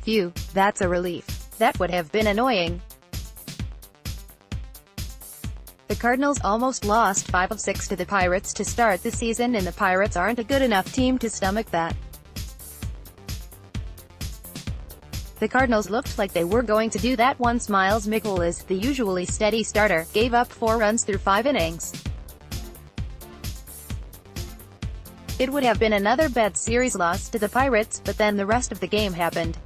Phew, that's a relief. That would have been annoying. The Cardinals almost lost 5 of 6 to the Pirates to start the season, and the Pirates aren't a good enough team to stomach that. The Cardinals looked like they were going to do that once Miles Mikolas, the usually steady starter, gave up 4 runs through 5 innings. It would have been another bad series loss to the Pirates, but then the rest of the game happened.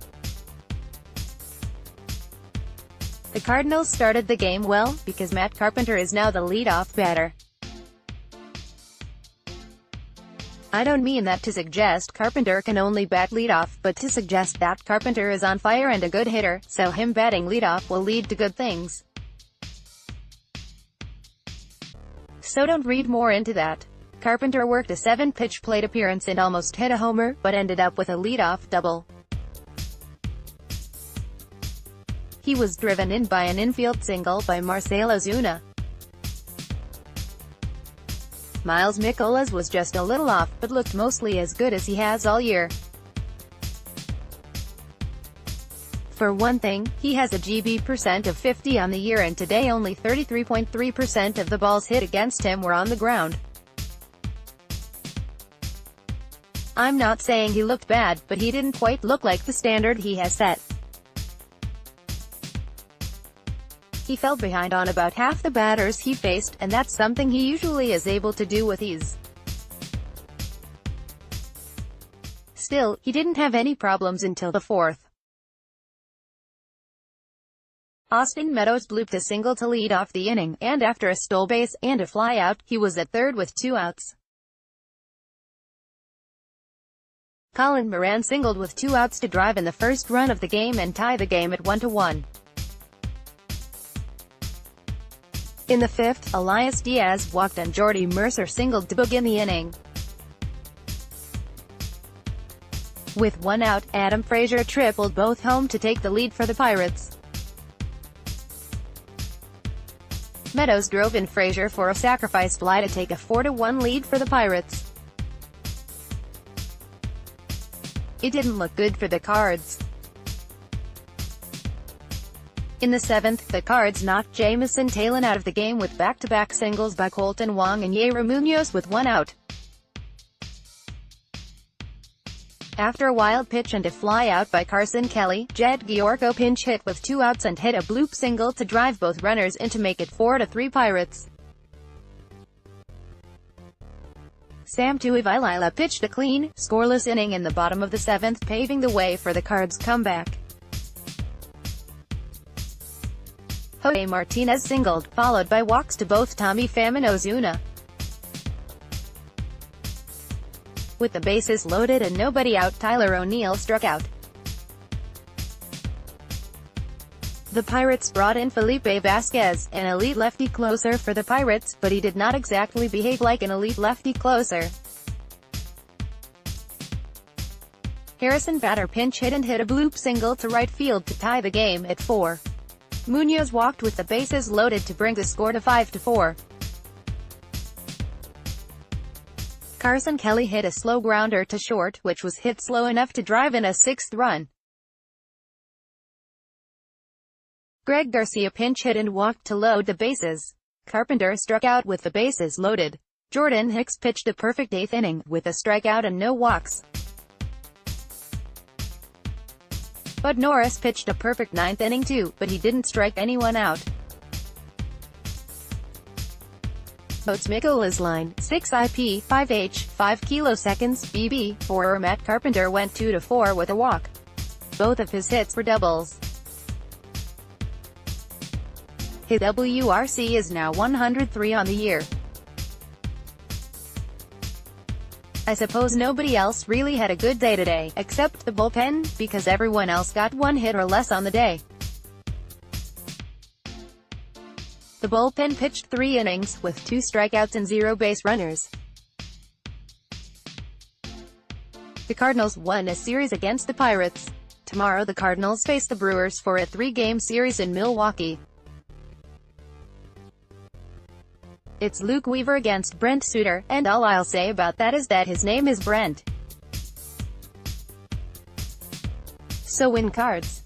The Cardinals started the game well, because Matt Carpenter is now the leadoff batter. I don't mean that to suggest Carpenter can only bat leadoff, but to suggest that Carpenter is on fire and a good hitter, so him batting leadoff will lead to good things. So don't read more into that. Carpenter worked a 7-pitch plate appearance and almost hit a homer, but ended up with a leadoff double. He was driven in by an infield single by Marcell Ozuna. Miles Mikolas was just a little off, but looked mostly as good as he has all year. For one thing, he has a GB% of 50 on the year, and today only 33.3% of the balls hit against him were on the ground. I'm not saying he looked bad, but he didn't quite look like the standard he has set. He fell behind on about half the batters he faced, and that's something he usually is able to do with ease. Still, he didn't have any problems until the 4th. Austin Meadows blooped a single to lead off the inning, and after a stole base and a flyout, he was at third with 2 outs. Colin Moran singled with 2 outs to drive in the first run of the game and tie the game at 1-1. In the 5th, Elias Diaz walked and Jordy Mercer singled to begin the inning. With 1 out, Adam Frazier tripled both home to take the lead for the Pirates. Meadows drove in Frazier for a sacrifice fly to take a 4-1 lead for the Pirates. It didn't look good for the Cards. In the 7th, the Cards knocked Jamison Talon out of the game with back-to-back singles by Colton Wong and Yair Munoz with 1 out. After a wild pitch and a flyout by Carson Kelly, Jed Gyorko pinch hit with 2 outs and hit a bloop single to drive both runners in to make it 4-3 Pirates. Sam Tuivailala pitched a clean, scoreless inning in the bottom of the 7th, paving the way for the Cards' comeback. Jose Martinez singled, followed by walks to both Tommy Pham and Ozuna. With the bases loaded and nobody out, Tyler O'Neill struck out. The Pirates brought in Felipe Vasquez, an elite lefty closer for the Pirates, but he did not exactly behave like an elite lefty closer. Harrison Bader pinch hit and hit a bloop single to right field to tie the game at 4. Munoz walked with the bases loaded to bring the score to 5-4. Carson Kelly hit a slow grounder to short, which was hit slow enough to drive in a 6th run. Greg Garcia pinch hit and walked to load the bases. Carpenter struck out with the bases loaded. Jordan Hicks pitched a perfect 8th inning, with a strikeout and no walks. Bud Norris pitched a perfect 9th inning too, but he didn't strike anyone out. Miles Mikolas line, 6 IP, 5H, 5 kiloseconds, BB, 4. Matt Carpenter went 2-4 with a walk. Both of his hits were doubles. His WRC is now 103 on the year. I suppose nobody else really had a good day today, except the bullpen, because everyone else got 1 hit or less on the day. The bullpen pitched 3 innings, with 2 strikeouts and 0 base runners. The Cardinals won a series against the Pirates. Tomorrow the Cardinals face the Brewers for a 3-game series in Milwaukee. It's Luke Weaver against Brent Suter, and all I'll say about that is that his name is Brent. So win cards.